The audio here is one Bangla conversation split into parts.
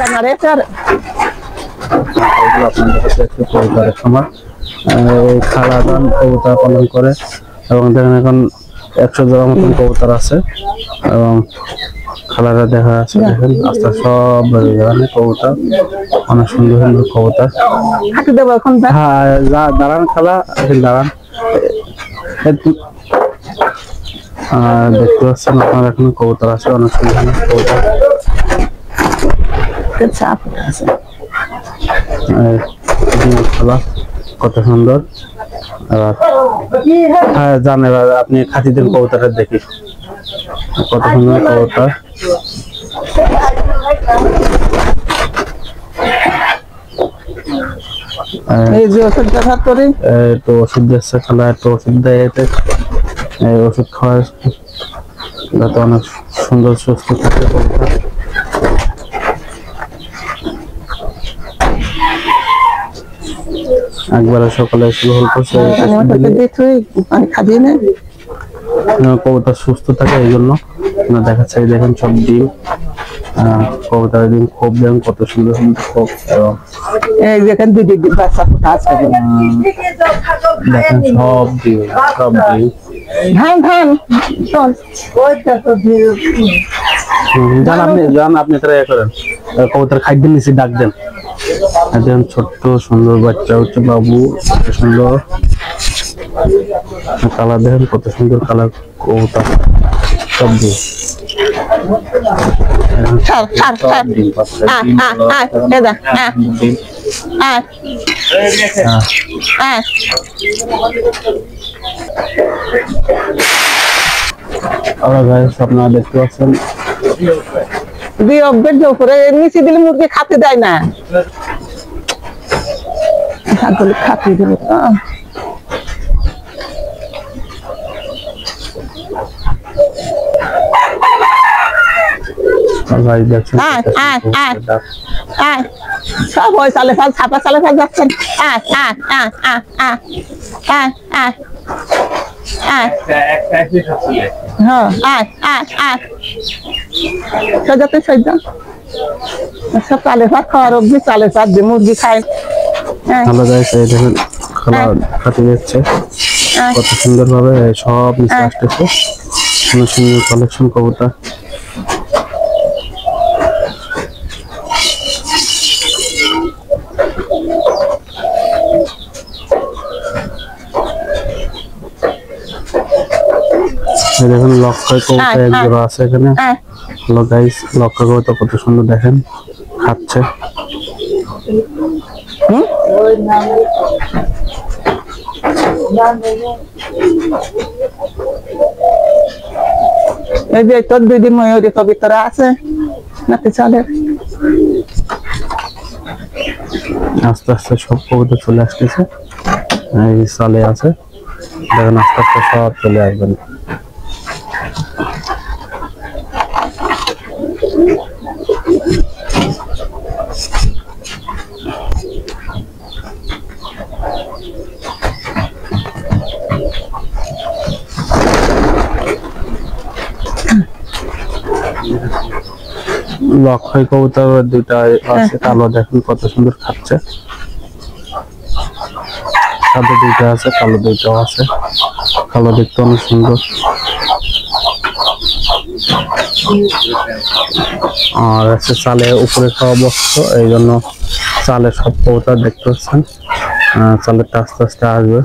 আপনাদের কাছে একটু পরিবারের সময় খালা দান কবুতর পালন করে এবং দেখেন এখন 100 জোড়া মতন কবুতর আছে এবং খালারা দেখা আছে দেখেন আস্তে সব কবুতর অনেক সুন্দর সুন্দর কবুতর। হ্যাঁ দাঁড়ান খালা দাঁড়ান দেখতে পাচ্ছেন আপনার এখন কবুতর আছে অনেক সুন্দর সুন্দর কবুতর কত সুন্দর। হ্যাঁ জানেন আপনি খাতিদের কবুতরটা দেখি কত সুন্দর কবুতর। তো ওষুধ দিচ্ছে খালা একটু ওষুধ দেয় ওষুধ খাওয়ার যাতে অনেক সুন্দর সুস্থ থাকে কবুতর। একবারে সকালে গোসল করছে কবুতর সুস্থ থাকে এই জন্য দেখাচ্ছে। দেখেন সব ডিম কবুতরের ডিম খোপ দেখেন কত সুন্দর সুন্দর খোপ এবং দেখেন সব ডিম সব ডিম। আপনি তারা করেন কবুতর খাদ্য নিচে ডাক দেন একদম ছোট্ট সুন্দর বাচ্চা হচ্ছে বাবু কত সুন্দর কালার দেখেন কত সুন্দর কালার কবুতর সব দিয়ে আপনারা দেখতে পাচ্ছেন নিচে দিলে মুরগি খাতে দেয় না খাতে দিল সব ওই চালে ফাল ছাপা চালে ফাল যাচ্ছেন সব চালে ভাত খাওয়ার অব্দি চালে ভাত দিয়ে মুরগি খায়। ভালো যাচ্ছে দেখুন খালা খাতে যাচ্ছে কত সুন্দর ভাবে সব নিচে আসতেছে সুন্দর সুন্দর কালেকশন কবুতর। দেখেন লক্ষয় কবুতর এক জোড়া আছে এখানে। হ্যালো গাইস লক্ষয় কবুতর কত সুন্দর দেখেন খাচ্ছে। এই যে তোর দিদি ময়ূরী কবিতরা আছে নাকি চলে আস্তে আস্তে সব কবুতর চলে আসতেছে এই সালে আছে দেখেন আস্তে আস্তে সব চলে আসবেন। লক্ষয় কবুতর দুইটা আছে কালো দেখুন কত সুন্দর খাচ্ছে। সাদা দুইটা আছে কালো দুইটাও আছে কালো দেখতে অনেক সুন্দর। আর আছে চালে উপরে খাওয়া বস্তু এই জন্য চালে সব কবুতর দেখতে পাচ্ছেন চালেরটা আস্তে আস্তে আসবে।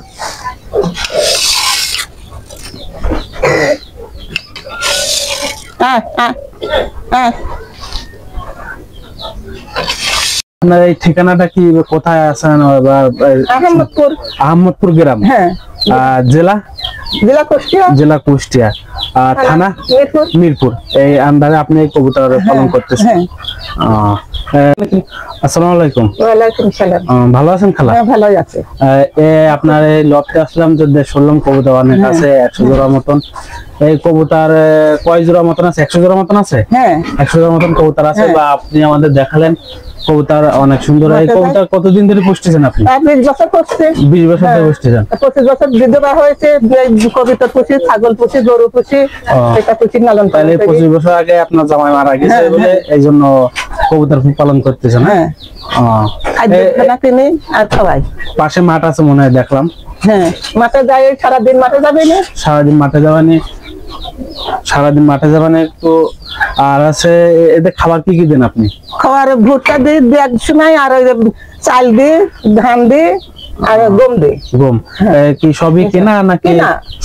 আপনার এই ঠিকানাটা কি কোথায় আছেন? আহমদপুর গ্রাম। জেলা জেলা কুষ্টিয়া থানা মিরপুর এই আন্ডারে আপনি কবুতর পালন করতেছেন। আসসালামু আলাইকুম। ওয়ালাইকুম সালাম। ভালো আছেন খালা? ভালো আছি। আপনার এই লফটে আসলাম যে শুনলাম কবুতর অনেক আছে 100 জোড়া মতন। এই কবুতর কয় জোড়া মতন আছে? 100 জোড়া মতন আছে। হ্যাঁ 100 জোড়া মতন কবুতর আছে বা আপনি আমাদের দেখালেন কবুতর অনেক সুন্দর। এই কবুতর কতদিন ধরে পুষতেছেন আপনি? 20 বছর পুষছি। 20 বছর ধরে পুষতেছেন। 25 বছর বিধবা হয়েছে। কবুতর পুষি, ছাগল পুষি, গরু পুষি, এটা পুষি লালন পালন। তাহলে 25 বছর আগে আপনার জামাই মারা গেছে বলে এইজন্য কবুতর পালন করতেছেন? হ্যাঁ, খাদ্য কিনে আর খাওয়াই। পাশে মাঠ আছে মনে হয় দেখলাম। হ্যাঁ, মাঠে যাই, সারাদিন মাঠে যাবে না? সারাদিন মাঠে যাবানি, সারাদিন মাঠে যাবানি একটু। আর আছে এদের খাবার কি কি দেন আপনি? খাবার ভুট্টা দিই এক সময়, আর ওই চাল দিই, ধান দিই, আর গম দিই। গম কি সবই কেনা নাকি?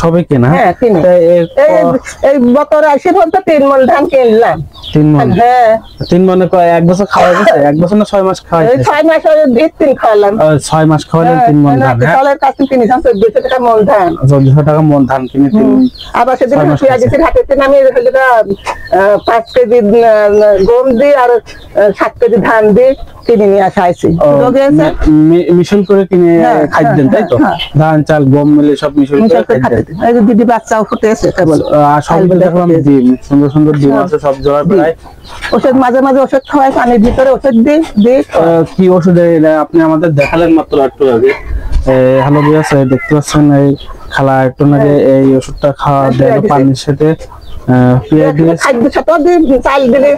সবই কেনা। হ্যাঁ, কিনে। এই বছর আসে বলতে 3 মণ ধান কিনলাম। 3 মণ? হ্যাঁ। 3 মণে এক বছর খাওয়া গেছে? 1 বছর না 6 মাস খাওয়া গেছে? 6 মাস দিন খাওয়ালাম। 6 মাস খাওয়ালেন 3 মণ ধান? চালের কাছে কিনেছিলাম 1400 টাকা মণ ধান। 1400 টাকা মণ ধান কিনে আবার সেদিন পেঁয়াজের হাটেতে নামিয়ে 5 কেজি গম দিই আর 7 কেজি ধান দিই কিনে নিয়ে আসা হয়েছে। মিশন করে কিনে খাদ্যেন তাই তো? ধান চাল গম মিলে সব মিশন করে খাদ্যেন। এই যে দিদি বাচ্চাও ফুটে আছে কেবল। আর সব দেখলাম ডিম, সুন্দর সুন্দর ডিম আছে সব জোড়া প্রায়। ওষুধ মাঝে মাঝে ওষুধ খাওয়াই, পানির ভিতরে ওষুধ দিই। কি ওষুধ আপনি আমাদের দেখালেন মাত্র একটু আগে। হ্যালো ভিউয়ার্স, দেখতে পাচ্ছেন এই খালা একটু আগে এই ওষুধটা খাওয়া দেয় পানির সাথে। খাদ্য সাথে চাল দিলে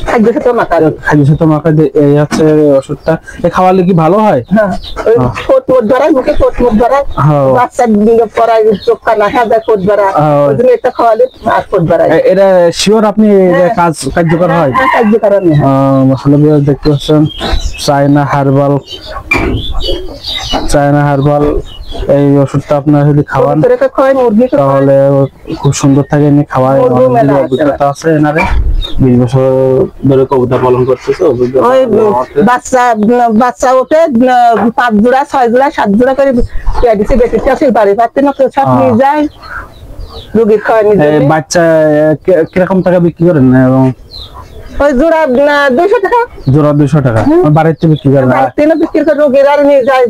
খাদ্য সাথে মাখা, খাদ্য সাথে মাখা এই হচ্ছে ওষুধটা। খাওয়ালে কি ভালো হয়? ঠোঁট মোট ধরায়, মুখে ঠোঁট মোট ধরায়, বাচ্চা পড়ায় চোখ কানা হাজার ঠোঁট ধরায়, ওই জন্য এটা খাওয়ালে আর ঠোঁট ধরায়। এটা শিওর আপনি কার্যকর হয়? কার্যকর। হ্যালো ভিউয়ার্স, দেখতে পাচ্ছেন চায়না হার্বাল এই ওষুধটা আপনার যদি খাওয়ান তাহলে খুব সুন্দর থাকে। এমনি খাওয়ার অভিজ্ঞতা আছে এনারে, 20 বছর ধরে কবুতর পালন করতেছে। বাচ্চা ওঠে 5 জোড়া 6 জোড়া 7 জোড়া করে বেঁচেছে আসে বাড়ি পাচ্ছে না, সব নিয়ে যায় রোগীর খাওয়া নিয়ে যায়। বাচ্চা কিরকম টাকা বিক্রি করেন? এবং ওই জোড়া 200 টাকা। জোড়া 200 টাকা বাড়িতে বিক্রি করেন? বিক্রি করে রোগীর আর নিয়ে যায়,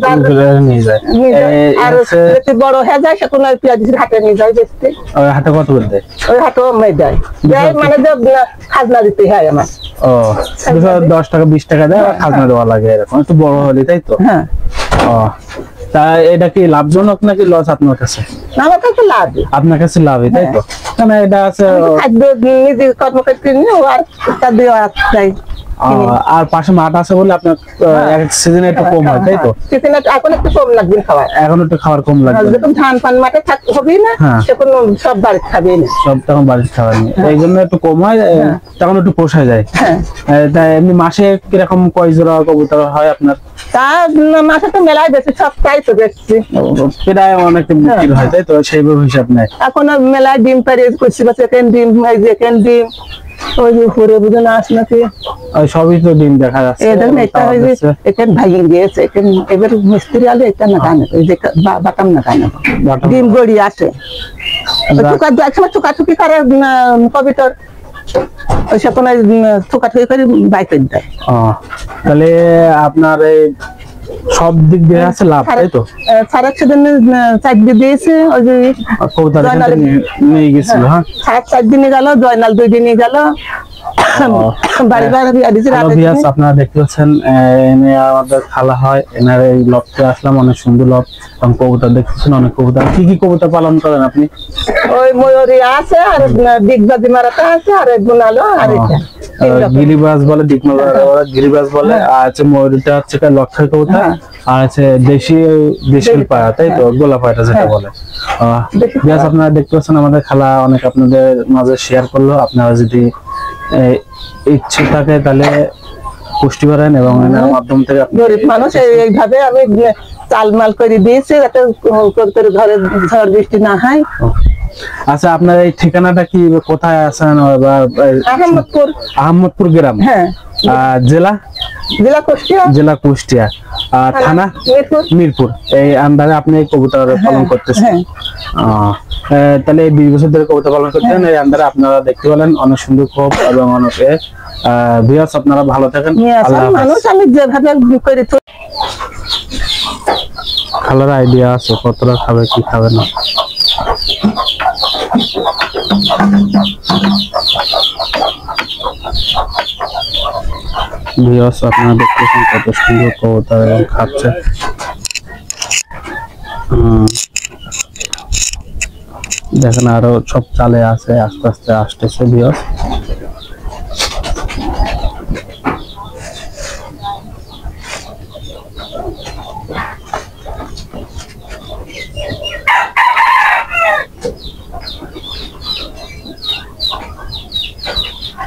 আর যদি বড় হয়ে যায় সেখন ওই পেঁয়াজের হাটে নিয়ে যায় বেচতে। ওই হাটে কত করে দেয়? ওই হাটেও দেয়, মানে খাজনা দিতে হয় আমার। 10 টাকা 20 টাকা দেয়, খাজনা দেওয়া লাগে এরকম একটু বড় হলে, তাই তো? হ্যাঁ। তা এটা কি লাভজনক নাকি লস আপনার কাছে? আমার কাছে লাভ। আপনার কাছে লাভই, তাই তো? মানে এটা আছে খাদ্য নিজে কর্মক্ষেত্রে নিয়ে আর দেওয়া যায়। আর পাশে মাঠ আছে বলে আপনার এক সিজনে একটু কম হয়, তাই তো? সিজনে এখন একটু কম লাগবে খাবার, এখন একটু খাবার কম লাগবে। যখন ধান পান মাঠে থাকতে হবে না, তখন সব বাড়িতে খাবে না, সব তখন বাড়িতে খাবার নেই, এই জন্য একটু কম হয়, তখন একটু পোষায় যায়। তাই এমনি মাসে কিরকম কয় জোড়া কবুতর হয় আপনার? তা মাসে তো মেলায় বেশি, সব তাই তো বেশি প্রায় অনেক বিক্রি হয়, তাই তো? সেইভাবে হিসাব নেই। এখন মেলায় ডিম পারিয়ে করছি, সেকেন্ড ডিম, সেকেন্ড ডিম, ওই যে উপরে বুঝে আসে নাকি সবই তো ডিম দেখা যাচ্ছে। এখানে ভাঙে গিয়েছে, এবার মিস্ত্রি আলে এটা না কানে, ওই যে বাটাম না কানে ডিম গড়ি আসে, চুকাচুকি করে কবিতর, ওই সব চুকাচুকি করে বাইক দেয়। তাহলে আপনার এই সব দিক দিয়ে আছে লাভ, তাই তো? সারা সেদিন 4 দিন দিয়েছে, ওই যে নিয়ে গেছিল। হ্যাঁ, 4 দিনে গেল, জয়নাল 2 দিনে গেল। আপনারা দেখতে পাচ্ছেন আমাদের খালা হয়, এনার এই লবটা আসলাম, অনেক সুন্দর লব এবং কবুতর দেখতেছেন, অনেক কবুতর। কি কি কবুতর পালন করেন আপনি? ওই ময়ূরী আছে, আর দিগবাজি মারাটা আছে, আর গুনালো, আর গিরিবাজ বলে, গিরিবাজ বলে, আর আছে ময়ূরীটা হচ্ছে লক্ষার কবুতর, আর আছে দেশি পায়রা, তাই তো? গোলা পায়রা যেটা বলে। আপনারা দেখতে পাচ্ছেন আমাদের খালা অনেক আপনাদের মাঝে শেয়ার করলো। আপনারা যদি ইচ্ছে থাকে তাহলে পুষ্টি করেন, এবং এনার মাধ্যম থেকে গরিব মানুষ এইভাবে আমি চালমাল করে দিয়েছি যাতে ঘরে ঝড় বৃষ্টি না হয়। আচ্ছা, আপনার এই ঠিকানাটা কি, কোথায় আছেন? আহমদপুর গ্রাম। হ্যাঁ। জেলা কুষ্টিয়া, থানা মিরপুর। এই আন্ডারে আপনি কবুতর পালন করতেছেন? তাহলে 20 বছর ধরে কবুতর পালন করতেন এই আন্ডারে। আপনারা দেখতে পেলেন অনেক সুন্দর খোপ এবং অনেকে ভিউয়ার্স, আপনারা ভালো থাকেন। আমি যেভাবে করে খালার আইডিয়া আছে কতটা খাবে কি খাবে না। ভিউয়ার্স, আপনারা দেখতেছেন কত সুন্দর কবুতর খাচ্ছে। দেখেন আরো সব চালে আছে, আস্তে আস্তে আসতেছে ভিউয়ার্স।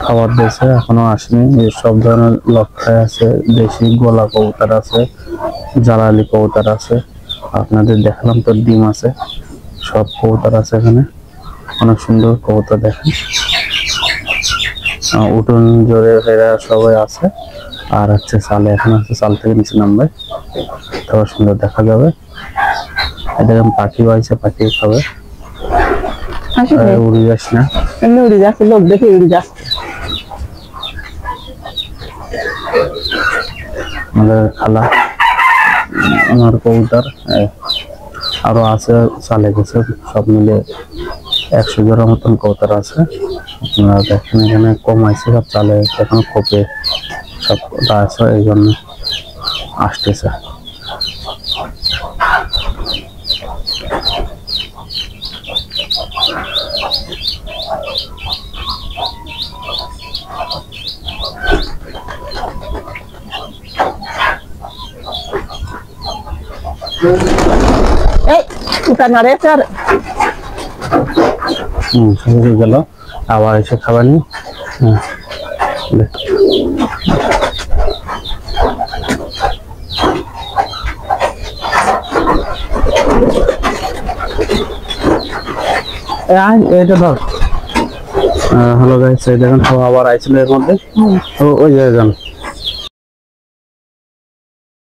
খাবার দিয়েছে, এখনো আসেনি। এই সব ধরনের লক্ষায় আছে, দেশি গোলা কবুতর আছে, জালালি কবুতর আছে, আপনাদের দেখালাম তো ডিম আছে, সব কবুতর আছে এখানে। অনেক সুন্দর কবুতর দেখেন, উঠোন জোরে এরা সবাই আছে। আর হচ্ছে চালে এখন আছে, চাল থেকে নিচে নামবে, তারপর সুন্দর দেখা যাবে। এদের পাখি বাইছে, পাখি খাবে। উড়ে যাস না, এমনি উড়ে যাচ্ছে, লোক দেখে উড়ে যাচ্ছে। আমাদের খালা, আমার কবুতর আরো আছে, চালে গেছে। সব মিলে 100 জোড়ার মতন কবুতর আছে। আপনারা দেখেন এখানে কম আছে, সব চালে এখন খোপে সব আছে, এই জন্য আসতেছে। এই উঠা নাড়ে স্যার, হয়ে গেল, আবার এসে খাবার নি। এটা ধর। হ্যালো গাইস, এই দেখেন সব আবার আইছিল এর মধ্যে। ওই জায়গায় যান।